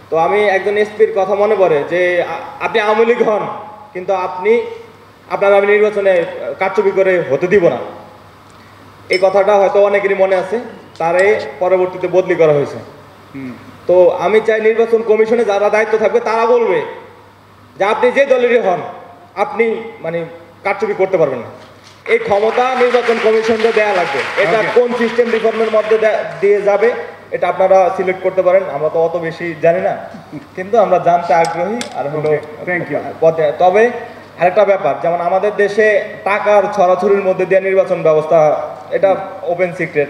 তো আমি একজন এসপির কথা মনে পড়ে যে আপনি আওয়ামী লীগ হন, কিন্তু আপনার আমি নির্বাচনে কারচুপি করে হতে দিব না। এই কথাটা হয়তো অনেকেরই মনে আছে, তারে পরবর্তীতে বদলি করা হয়েছে। তো আমি চাই নির্বাচন কমিশনে যারা দায়িত্ব থাকবে তারা বলবে যে আপনি যে দলেরই হন আপনি মানে কারচুপি করতে পারবেন না। এই ক্ষমতা নির্বাচন কমিশনকে দেয়া লাগবে। এটা কোন সিস্টেম রিফর্মের মধ্যে দিয়ে যাবে এটা আপনারা সিলেক্ট করতে পারেন, আমরা তো অত বেশি জানি না, কিন্তু আমরা জানতে আগ্রহী। আর হলো তবে আরেকটা ব্যাপার, যেমন আমাদের দেশে টাকার ছড়াছড়ির মধ্যে দিয়ে নির্বাচন ব্যবস্থা, এটা ওপেন সিক্রেট,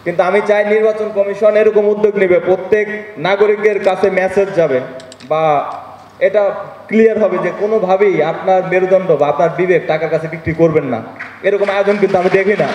কিন্তু আমি চাই নির্বাচন কমিশন এরকম উদ্যোগ নেবে, প্রত্যেক নাগরিকের কাছে মেসেজ যাবে বা এটা ক্লিয়ার হবে যে কোনোভাবেই আপনার মেরুদণ্ড বা আপনার বিবেক টাকার কাছে বিক্রি করবেন না, এরকম আয়োজন কিন্তু আমি দেখি না।